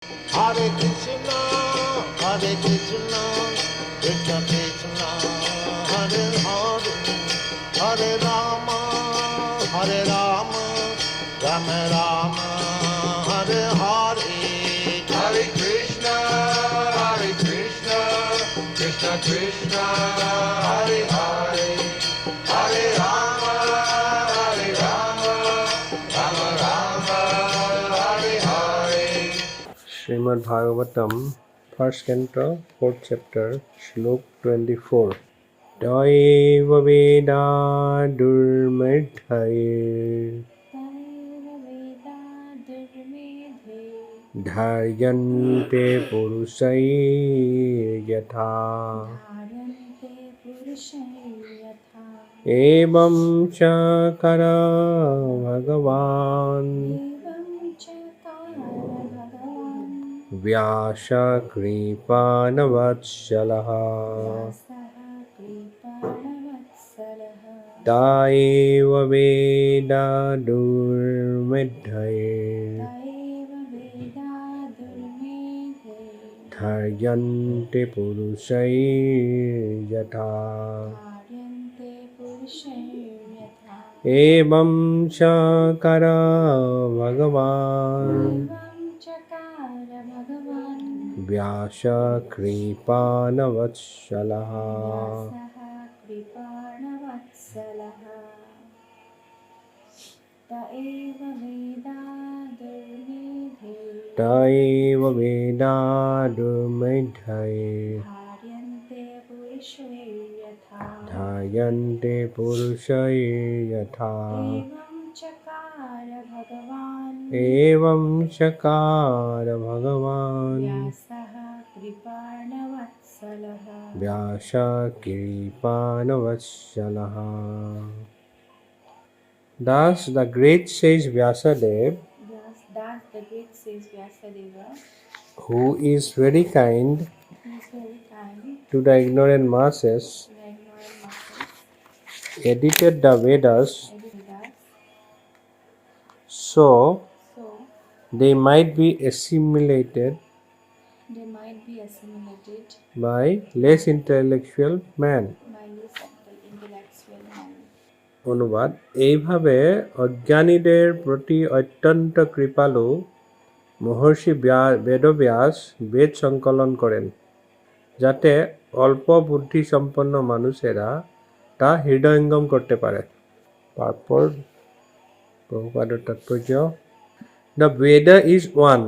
Hare Krishna, Hare Krishna, Krishna Krishna, Hare Hare, Hare Rama, Hare Rama, Rama Rama, Hare Hare. Hare Krishna, Krishna Krishna, Hare Hare, Hare Rama, Rama Rama, Hare Hare. Srimad Bhagavatam, first canto, fourth chapter, Shlok 24. Daiva Veda Durmedhayir Dharyante Purushai Yatha Evam Chakara Bhagavan Vyasa Kripanavatsalaha Daiva Veda Durmedhayir Dharyante Purushai Yatha Evam Chakara Bhagavan Vyasa Kripanavatsalaha Daiva Veda Durmedhayir Dharyante Purushai Yatha Evam Chakara Bhagavan Vyasa Kripanavatsalaha. Thus the great sage Vyasadeva, who is very kind to the ignorant masses, edited the Vedas so they might be assimilated by less intellectual man. অনুবাদ এইভাবে অজ্ঞানীদের প্রতি অত্যন্ত কৃপালু মহর্ষি বেদব্যাস বেদ সংকলন করেন যাতে অল্প বুদ্ধিসম্পন্ন মানুষেরা তা হৃদয়ঙ্গম করতে পারে। তারপর প্রভুপাদের তাৎপর্য The Veda is one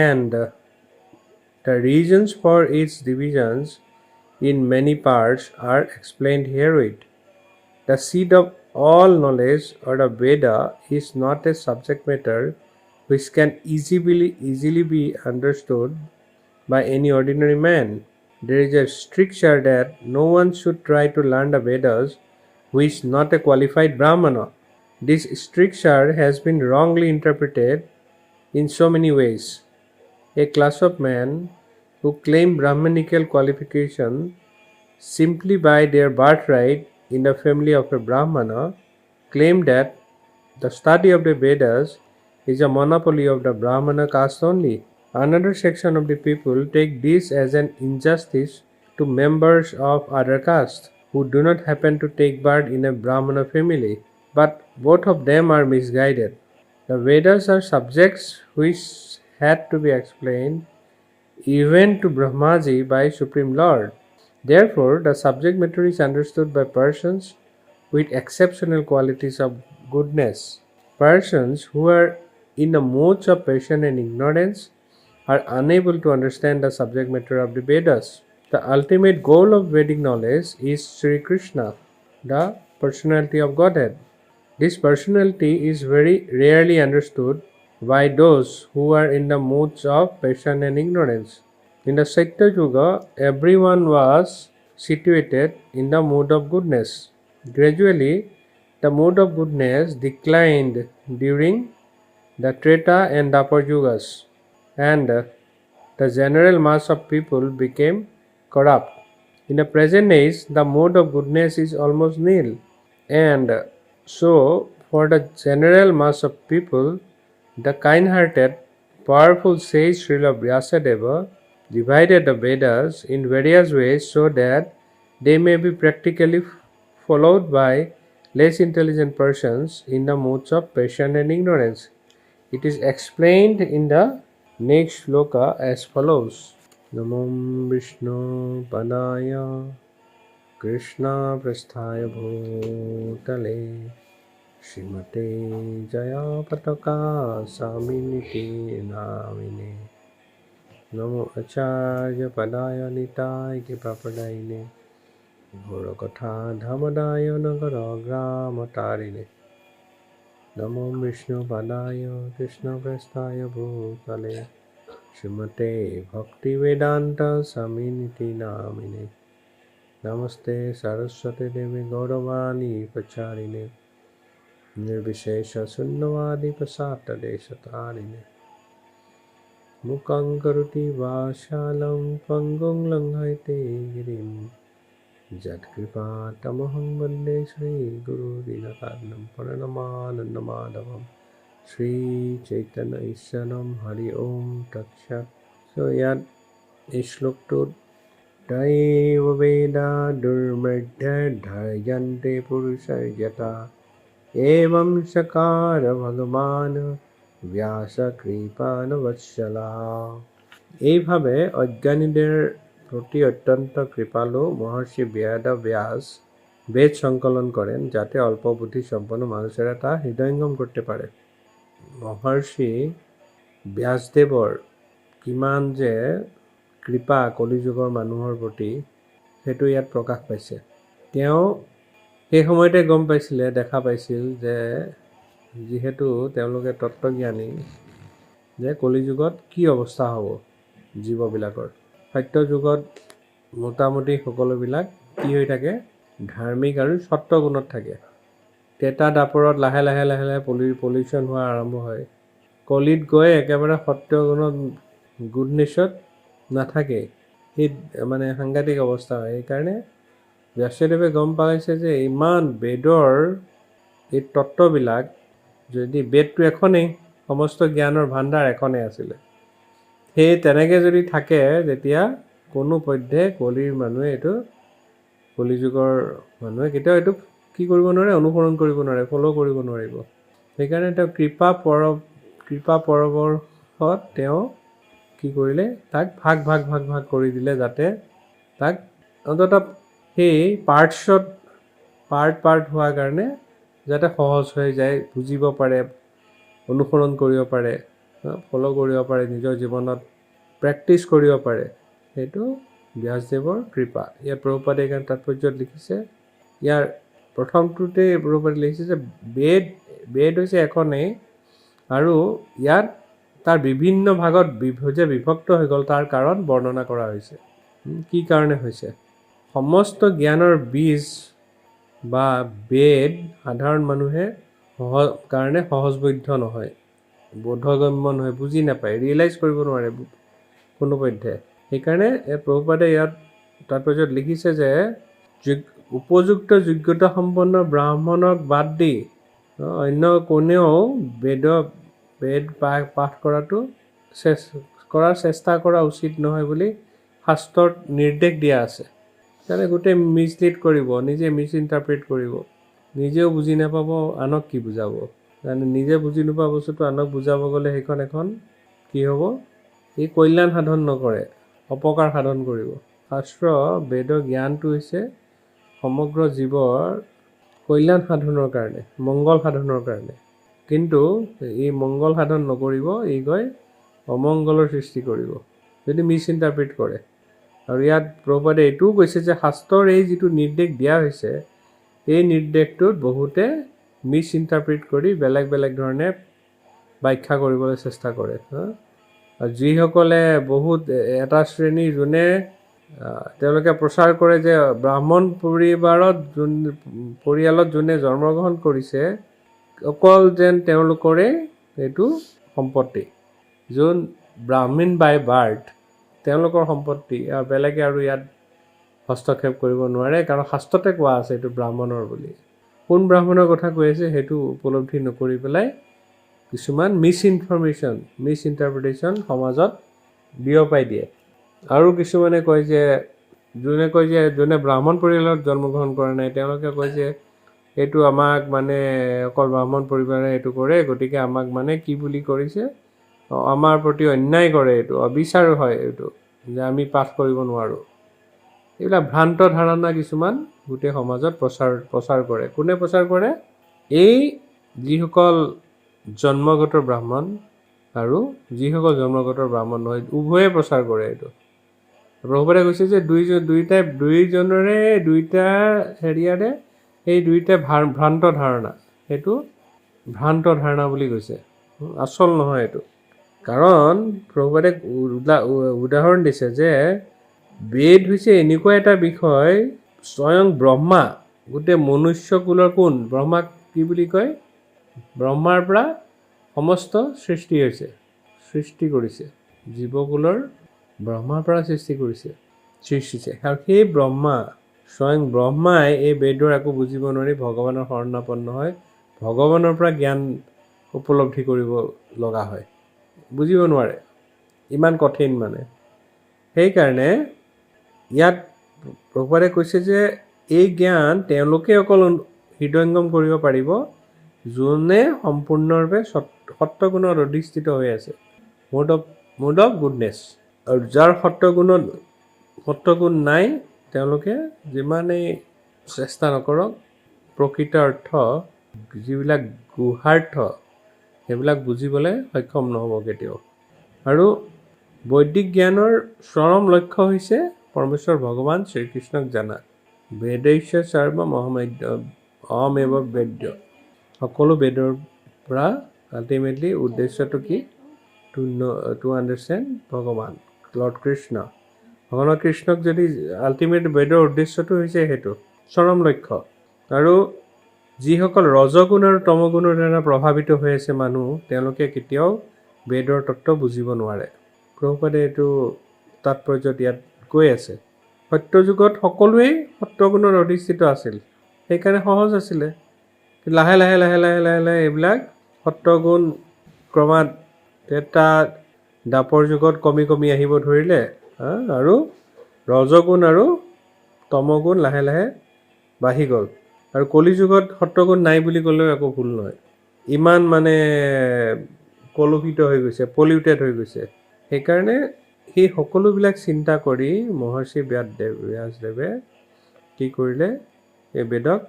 and the reasons for its divisions in many parts are explained herewith. The seed of all knowledge or the Veda is not a subject matter which can easily be understood by any ordinary man. There is a stricture that no one should try to learn the Vedas who is not a qualified Brahmana. This stricture has been wrongly interpreted in so many ways. A class of men who claim Brahmanical qualification simply by their birthright in the family of a Brahmana claim that the study of the Vedas is a monopoly of the Brahmana caste only. Another section of the people take this as an injustice to members of other castes who do not happen to take birth in a Brahmana family, but both of them are misguided. The Vedas are subjects which had to be explained even to Brahmaji by Supreme Lord. Therefore, the subject matter is understood by persons with exceptional qualities of goodness. Persons who are in the moods of passion and ignorance are unable to understand the subject matter of the Vedas. The ultimate goal of Vedic knowledge is Sri Krishna, the personality of Godhead. This personality is very rarely understood by those who are in the moods of passion and ignorance. In the Satya Yuga, everyone was situated in the mood of goodness. Gradually, the mood of goodness declined during the Treta and Dwapar Yugas, and the general mass of people became corrupt. In the present age, the mood of goodness is almost nil, and so for the general mass of people, the kind-hearted powerful sage Srila Vyasadeva divided the Vedas in various ways so that they may be practically followed by less intelligent persons in the moods of passion and ignorance. It is explained in the next shloka as follows. Namam Vishnu Padaya Krishna Prasthaya Bhutale Srimate Jaya Pataka Saminiti Namine Namo Acharya Padaya Nitai Kipapadayine Gurukatha Dhamadaya Nagara Grama Tarine Namo Vishnu Padaya Krishna Prasthaya Bhutale Srimate Bhakti Vedanta Saminiti Namine Namaste Saraswati Devi Gauravani Pacharine Nirvishesha Sunnavadi Pasata Deshatarine Mukhaṁ karoti vāshalam pangong langhaite girim Jatkripatamaham vande Sri Guru Dinakarnam Paranamanandamadavam Sri Chaitanya Isyanam Hari Om Tatshat. So ইয়াত এই শ্লোকটোত দৈব বেদা দুৰ্মধ্যে ধাৰ্যন্তে পুৰুষৰ্যতা এৱং সকাৰ ভগৱান ব্যাস কৃপানবৎসলা। এইভাবে অজ্ঞানীদের প্রতি অত্যন্ত কৃপালু মহর্ষি ব্যাস বেদ সংকলন করেন যাতে অল্প বুদ্ধি সম্পন্ন মানুষেরা তা হৃদয়ঙ্গম করতে পারে। মহর্ষি ব্যাসদেৱৰ কিমান যে কৃপা কলিযুগৰ মানুহৰ প্ৰতি সেইটো ইয়াত প্ৰকাশ পাইছে। তেওঁ সেই সময়তে গম পাইছিলে, দেখা পাইছিল যে যিহেতু তেওঁলোকে তত্ত্বজ্ঞানী যে কলিযুগত কি অৱস্থা হ'ব জীৱবিলাকৰ। সত্য যুগত মোটামুটি সকলোবিলাক কি হৈ থাকে, ধাৰ্মিক আৰু সত্ত্বগুণত থাকে। তেতা দাপৰত লাহে লাহে লাহে লাহে পলিউশ্যন হোৱা আৰম্ভ হয়। কলিত গৈ একেবাৰে সত্ত্বগুণত গুডনেছত নাথাকে, সেই মানে সাংঘাতিক অৱস্থা হয়। সেইকাৰণে ব্যাসদেৱে গম পাইছে যে ইমান বেদৰ এই তত্ত্ববিলাক, যদি বেদটো এখনেই, সমস্ত জ্ঞানৰ ভাণ্ডাৰ এখনেই আছিলে, সেই তেনেকৈ যদি থাকে তেতিয়া কোনো পধ্যে কলিৰ মানুহে এইটো, কলিযুগৰ মানুহে কেতিয়াও এইটো কি কৰিব নোৱাৰে, অনুসৰণ কৰিব নোৱাৰে, ফ'ল' কৰিব নোৱাৰিব। সেইকাৰণে তেওঁ কৃপা পৰৱৰ্ষত তেওঁ কি কৰিলে, তাক ভাগ ভাগ ভাগ ভাগ কৰি দিলে, যাতে তাক অন্ততঃ সেই পাৰ্ট হোৱাৰ কাৰণে যাতে সহজ হৈ যায়, বুজিব পাৰে, অনুসৰণ কৰিব পাৰে, ফ'ল' কৰিব পাৰে, নিজৰ জীৱনত প্ৰেক্টিচ কৰিব পাৰে। সেইটো ব্যাসদেৱৰ কৃপা। ইয়াত প্ৰভুপাদে এইকাৰণে তাৎপৰ্যত লিখিছে, ইয়াৰ প্ৰথমটোতে প্ৰভুপাদে লিখিছে যে বেদ হৈছে এখনেই, আৰু ইয়াত তাৰ বিভিন্ন ভাগত যে বিভক্ত হৈ গ'ল তাৰ কাৰণ বৰ্ণনা কৰা হৈছে। কি কাৰণে হৈছে? সমস্ত জ্ঞানৰ বীজ বা বেদ সাধাৰণ মানুহে কাৰণে সহজবোধ্য নহয়, বোধগম্য নহয়, বুজি নাপায়, ৰিয়েলাইজ কৰিব নোৱাৰে কোনো পধ্যে। সেইকাৰণে প্ৰভুপাদে ইয়াত তাৎপৰ্যত লিখিছে যে উপযুক্ত যোগ্যতা সম্পন্ন ব্ৰাহ্মণক বাদ দি অন্য কোনেও বেদ পাঠ কৰাৰ চেষ্টা কৰা উচিত নহয় বুলি শাস্ত্ৰত নিৰ্দেশ দিয়া আছে। সেইকাৰণে গোটেই মিছলিড কৰিব, নিজে মিছ ইণ্টাৰপ্ৰেট কৰিব, নিজেও বুজি নাপাব, আনক কি বুজাব। কাৰণ নিজে বুজি নোপোৱা বস্তুটো আনক বুজাব গ'লে সেইখন এখন কি হ'ব, এই কল্যাণ সাধন নকৰে, অপকাৰ সাধন কৰিব। শাস্ত্ৰ বেদৰ জ্ঞানটো হৈছে সমগ্ৰ জীৱৰ কল্যাণ সাধনৰ কাৰণে, মংগল সাধনৰ কাৰণে। কিন্তু এই মংগল সাধন নকৰিব, ই গৈ অমংগলৰ সৃষ্টি কৰিব যদি মিছ ইণ্টাৰপ্ৰেট কৰে। আৰু ইয়াত প্ৰভুপাদে এইটোও কৈছে যে শাস্ত্ৰৰ এই যিটো নিৰ্দেশ দিয়া হৈছে, এই নিৰ্দেশটোত বহুতে মিছ ইণ্টাৰপ্ৰেট কৰি বেলেগ বেলেগ ধৰণে ব্যাখ্যা কৰিবলৈ চেষ্টা কৰে। আৰু যিসকলে বহুত এটা শ্ৰেণী যোনে তেওঁলোকে প্ৰচাৰ কৰে যে ব্ৰাহ্মণ পৰিয়ালত যোনে জন্মগ্ৰহণ কৰিছে অকল যেন তেওঁলোকৰে এইটো সম্পত্তি, যোন ব্ৰাহ্মণ বাই বাৰ্থ তেওঁলোকৰ সম্পত্তি, আৰু বেলেগে আৰু ইয়াত হস্তক্ষেপ কৰিব নোৱাৰে, কাৰণ শাস্ত্ৰতে কোৱা আছে এইটো ব্ৰাহ্মণৰ বুলি। কোন ব্ৰাহ্মণৰ কথা কৈ আছে সেইটো উপলব্ধি নকৰি পেলাই কিছুমান মিছ ইণ্টাৰপ্ৰিটেশ্যন সমাজত বিয়পাই দিয়ে। আৰু কিছুমানে কয় যে যোনে ব্ৰাহ্মণ পৰিয়ালত জন্মগ্ৰহণ কৰা নাই তেওঁলোকে কয় যে এইটো আমাক মানে অকল ব্ৰাহ্মণ পৰিবাৰে এইটো কৰে, গতিকে আমাক মানে কি বুলি কৰিছে, আমাৰ প্ৰতি অন্যায় কৰে, এইটো অবিচাৰ হয়, এইটো যে আমি পাঠ কৰিব নোৱাৰোঁ। এইবিলাক ভ্ৰান্ত ধাৰণা কিছুমান গোটেই সমাজত প্ৰচাৰ কৰে। কোনে প্ৰচাৰ কৰে? এই যিসকল জন্মগত ব্ৰাহ্মণ আৰু যিসকল জন্মগত ব্ৰাহ্মণ নহয়, উভয়ে প্ৰচাৰ কৰে এইটো। প্ৰভুপাদে কৈছে যে দুইজনৰে দুইটা হেৰিয়াৰে এই দুইটা ভ্ৰান্ত ধাৰণা, সেইটো ভ্ৰান্ত ধাৰণা বুলি কৈছে, আচল নহয় এইটো। কাৰণ প্ৰভুপাদে উদাহৰণ দিছে যে বেদ হৈছে এনেকুৱা এটা বিষয়, স্বয়ং ব্ৰহ্মা, গোটেই মনুষ্যকুলৰ কোন ব্ৰহ্মাক কি বুলি কয়? ব্ৰহ্মাৰ পৰা সমস্ত সৃষ্টি কৰিছে, জীৱকুলৰ ব্ৰহ্মাৰ পৰা সৃষ্টিছে। আৰু সেই ব্ৰহ্মা, স্বয়ং ব্ৰহ্মাই এই বেদৰ একো বুজিব নোৱাৰি ভগৱানৰ শৰণাপন্ন হয়, ভগৱানৰ পৰা জ্ঞান উপলব্ধি কৰিব লগা হয়, বুজিব নোৱাৰে, ইমান কঠিন মানে। সেইকাৰণে ইয়াত প্ৰভুপাদে কৈছে যে এই জ্ঞান তেওঁলোকে অকল হৃদয়ংগম কৰিব পাৰিব যোনে সম্পূৰ্ণৰূপে সত্ত্বগুণত অধিষ্ঠিত হৈ আছে, মুড অফ গুডনেছ। আৰু যাৰ সত্ত্বগুণ নাই তেওঁলোকে যিমানেই চেষ্টা নকৰক প্ৰকৃত অৰ্থ যিবিলাক গুহাৰ্থ সেইবিলাক বুজিবলৈ সক্ষম নহ'ব কেতিয়াও। আৰু বৈদিক জ্ঞানৰ চৰম লক্ষ্য হৈছে পৰমেশ্বৰ ভগৱান শ্ৰীকৃষ্ণক জানা। বেদৈশ্য সৰ্বম অহমেৱ বেদ্য। সকলো বেদৰ পৰা আল্টিমেটলি উদ্দেশ্যটো কি? টু আণ্ডাৰষ্টেণ্ড ভগৱান, লৰ্ড কৃষ্ণ। ভগৱান কৃষ্ণক যদি আল্টিমেট বেদৰ উদ্দেশ্যটো হৈছে সেইটো চৰম লক্ষ্য। আৰু যিসকল ৰজগুণ আৰু তমগুণৰ দ্বাৰা প্ৰভাৱিত হৈ আছে মানুহ, তেওঁলোকে কেতিয়াও বেদৰ তত্ত্ব বুজিব নোৱাৰে। প্ৰভুপাদে এইটো তাৎপৰ্যত ইয়াত কৈ আছে। সত্যযুগত সকলোৱেই সত্ত্বগুণত অধিষ্ঠিত আছিল, সেইকাৰণে সহজ আছিলে। লাহে লাহে এইবিলাক সত্ত্বগুণ ক্ৰমাৎ এটা দাপৰ যুগত কমি আহিব ধৰিলে, আৰু ৰজগুণ আৰু তমগুণ লাহে লাহে বাঢ়ি গ'ল। আৰু কলি যুগত সত্ত্বগুণ নাই বুলি ক'লেও একো ভুল নহয়, ইমান মানে কলুষিত হৈ গৈছে, পলিউটেড হৈ গৈছে। সেইকাৰণে সেই সকলোবিলাক চিন্তা কৰি মহৰ্ষি ব্যাসদেৱে কি কৰিলে, এই বেদক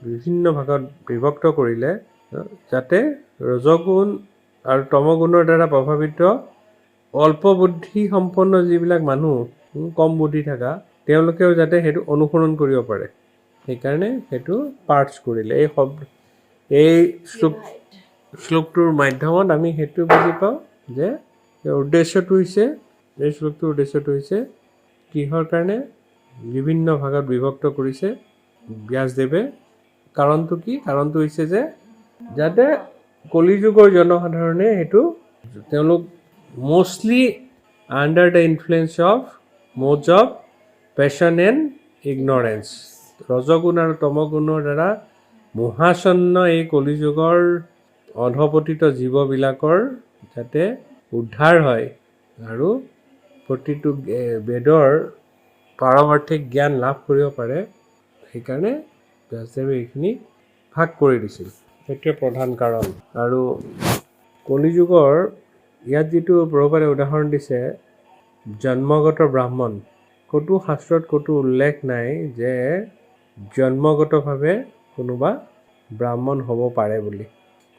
বিভিন্ন ভাগত বিভক্ত কৰিলে, যাতে ৰজগুণ আৰু তমগুণৰ দ্বাৰা প্ৰভাৱিত অল্প বুদ্ধি সম্পন্ন যিবিলাক মানুহ, কম বুদ্ধি থকা, তেওঁলোকেও যাতে সেইটো অনুসৰণ কৰিব পাৰে। সেইকাৰণে সেইটো পাৰ্টছ কৰিলে। এই শ্লোকটোৰ মাধ্যমত আমি সেইটো বুজি পাওঁ যে এই শ্লোকটোৰ উদ্দেশ্যটো হৈছে কিহৰ কাৰণে বিভিন্ন ভাগত বিভক্ত কৰিছে ব্যাসদেৱে। কাৰণটো কি? কাৰণটো হৈছে যে যাতে কলিযুগৰ জনসাধাৰণে সেইটো তেওঁলোক mostly under the influence of modes of passion and ignorance, ৰজগুণ আৰু তমগুণৰ দ্বাৰা মোহাচ্ছন্ন এই কলিযুগৰ অধপতিত জীৱবিলাকৰ যাতে উদ্ধাৰ হয় আৰু প্ৰতিটো বেদৰ পাৰমাৰ্থিক জ্ঞান লাভ কৰিব পাৰে, সেইকাৰণে ব্যাসদেৱে এইখিনি ভাগ কৰি দিছিল। সেইটোৱে প্ৰধান কাৰণ। আৰু কলিযুগৰ ইয়াত যিটো প্ৰভুপাদে উদাহৰণ দিছে জন্মগত ব্ৰাহ্মণ, ক'তো শাস্ত্ৰত ক'তো উল্লেখ নাই যে জন্মগতভাৱে কোনোবা ব্ৰাহ্মণ হ'ব পাৰে বুলি।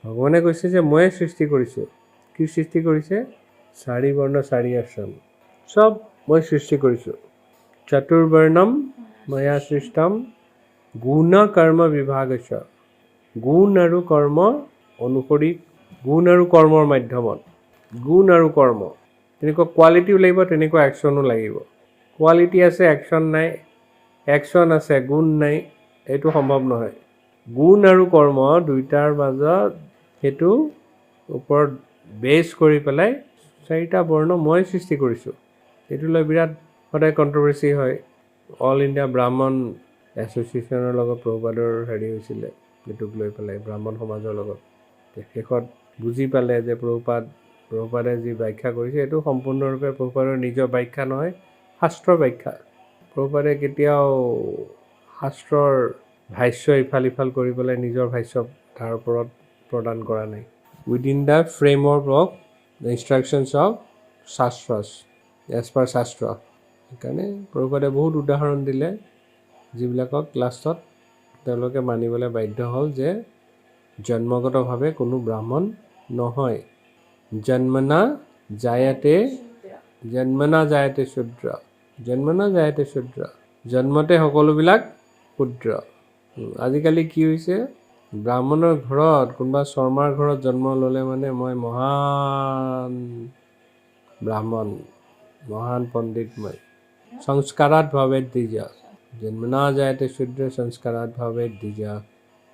ভগৱানে কৈছে যে ময়ে সৃষ্টি কৰিছোঁ। কি সৃষ্টি কৰিছে? 4 বৰ্ণ 4 আশ্ৰম, চব মই সৃষ্টি কৰিছোঁ। চতুৰ্বৰ্ণম ময়া সৃষ্টম গুণ কৰ্ম বিভাগস্য। গুণ আৰু কৰ্ম অনুসৰি, গুণ আৰু কৰ্মৰ মাধ্যমত, গুণ আৰু কৰ্ম, তেনেকুৱা কোৱালিটিও লাগিব, তেনেকুৱা একশ্যনো লাগিব। কোৱালিটি আছে একশ্যন নাই, একশ্যন আছে গুণ নাই, এইটো সম্ভৱ নহয়। গুণ আৰু কৰ্ম দুইটাৰ মাজত সেইটো ওপৰত বেছ কৰি পেলাই 4টা বৰ্ণ মই সৃষ্টি কৰিছোঁ। এইটো লৈ বিৰাট সদায় কণ্ট্ৰভাৰ্চি হয়। অল ইণ্ডিয়া ব্ৰাহ্মণ এছ'চিয়েশ্যনৰ লগত প্ৰভুপাদৰ হেৰি হৈছিলে, এইটোক লৈ পেলাই ব্ৰাহ্মণ সমাজৰ লগত। শেষত বুজি পালে যে প্ৰভুপাদে যি ব্যাখ্যা কৰিছে এইটো সম্পূৰ্ণৰূপে প্ৰভুপাদৰ নিজৰ ব্যাখ্যা নহয়, শাস্ত্ৰৰ ব্যাখ্যা। প্ৰভুপাদে কেতিয়াও শাস্ত্ৰৰ ভাষ্য ইফাল কৰি পেলাই নিজৰ ভাষ্য তাৰ ওপৰত প্ৰদান কৰা নাই। Within the framework of the instructions of shastras, as per shastra. সেইকাৰণে প্ৰভুপাদে বহুত উদাহৰণ দিলে যিবিলাকক লাষ্টত তেওঁলোকে মানিবলৈ বাধ্য হ'ল যে জন্মগতভাৱে কোনো ব্ৰাহ্মণ নহয়। জন্মনা জায়তে শূদ্ৰ, জন্মনা জায়তে শূদ্ৰ, জন্মতে সকলোবিলাক শূদ্ৰ। আজিকালি কি হৈছে, ব্ৰাহ্মণৰ ঘৰত কোনোবা শৰ্মাৰ ঘৰত জন্ম ল'লে মানে মই মহান ব্ৰাহ্মণ, মহান পণ্ডিত মই। সংস্কাৰাত ভাৱেত দ্বিজ, জন্মনা জায়তে শূদ্ৰ সংস্কাৰাত ভাৱেত দ্বিজ।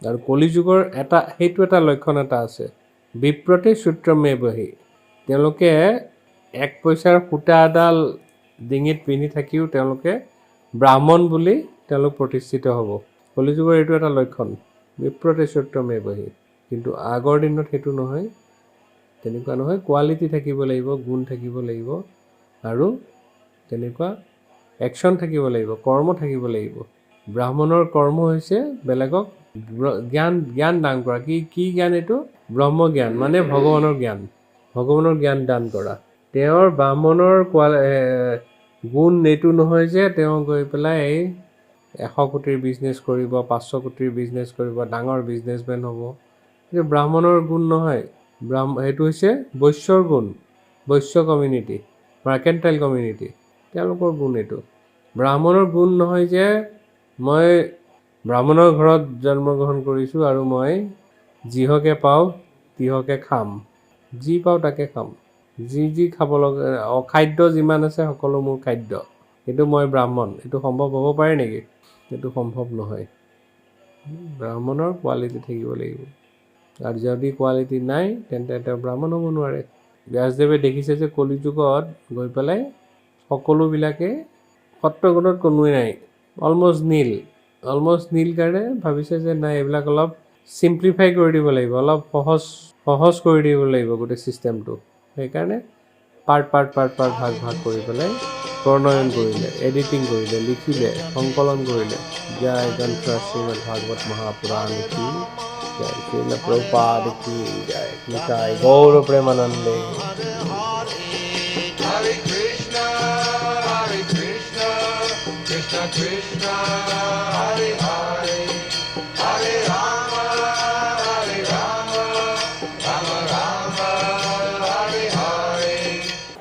আৰু কলিযুগৰ সেইটো এটা লক্ষণ এটা আছে, বিপ্ৰতে সূত্ৰমে বহি। তেওঁলোকে 1 পইচাৰ সূতা এডাল ডিঙিত পিন্ধি থাকিও তেওঁলোকে ব্ৰাহ্মণ বুলি তেওঁলোক প্ৰতিষ্ঠিত হ'ব। কলিযুগৰ এইটো এটা লক্ষণ, বিপ্ৰতে সূত্ৰমে বহি। কিন্তু আগৰ দিনত সেইটো নহয়, তেনেকুৱা নহয়। কোৱালিটি থাকিব লাগিব, গুণ থাকিব লাগিব, আৰু তেনেকুৱা একশ্যন থাকিব লাগিব, কৰ্ম থাকিব লাগিব। ব্ৰাহ্মণৰ কৰ্ম হৈছে বেলেগক জ্ঞান দান কৰা। কি জ্ঞান এইটো? ব্ৰহ্মজ্ঞান, মানে ভগৱানৰ জ্ঞান দান কৰা। তেওঁৰ ব্ৰাহ্মণৰ গুণ এইটো নহয় যে তেওঁ গৈ পেলাই 100 কোটিৰ বিজনেছ কৰিব, 500 কোটিৰ বিজনেছ কৰিব, ডাঙৰ বিজনেছমেন হ'ব। কিন্তু ব্ৰাহ্মণৰ গুণ নহয়, সেইটো হৈছে বৈশ্যৰ গুণ, বৈশ্য কমিউনিটি, মাৰ্কেণ্টাইল কমিউনিটি, তেওঁলোকৰ গুণ এইটো। ব্ৰাহ্মণৰ গুণ নহয় যে মই ব্ৰাহ্মণৰ ঘৰত জন্মগ্ৰহণ কৰিছোঁ আৰু মই যিহকে পাওঁ তিহকে খাম, যি পাওঁ তাকে খাম, যি খাব লগা খাদ্য যিমান আছে সকলো মোৰ খাদ্য, এইটো মই ব্ৰাহ্মণ। এইটো সম্ভৱ হ'ব পাৰে নেকি? এইটো সম্ভৱ নহয়। ব্ৰাহ্মণৰ কোৱালিটি থাকিব লাগিব, আৰু যদি কোৱালিটি নাই তেন্তে তেওঁ ব্ৰাহ্মণ হ'ব নোৱাৰে। ব্যাসদেৱে দেখিছে যে কলিযুগত গৈ পেলাই সকলোবিলাকে সত্ৰগুণত কোনোৱে নাই, অলমষ্ট নীল কাৰণে ভাবিছে যে নাই, এইবিলাক অলপ চিম্প্লিফাই কৰি দিব লাগিব, অলপ সহজ কৰি দিব লাগিব গোটেই ছিষ্টেমটো। সেইকাৰণে পাৰ্ট ভাগ কৰি পেলাই প্ৰণয়ন কৰিলে, এডিটিং কৰিলে, লিখিলে, সংকলন কৰিলে। জয় গ্ৰন্থ শ্ৰীমদ ভাগৱত মহাপুৰাণ কি জয়, শ্ৰীল প্ৰভুপাদ কি জয়, Nitai Gaur প্ৰেমানন্দে। Hare Krishna, Krishna Krishna, Hare Hare.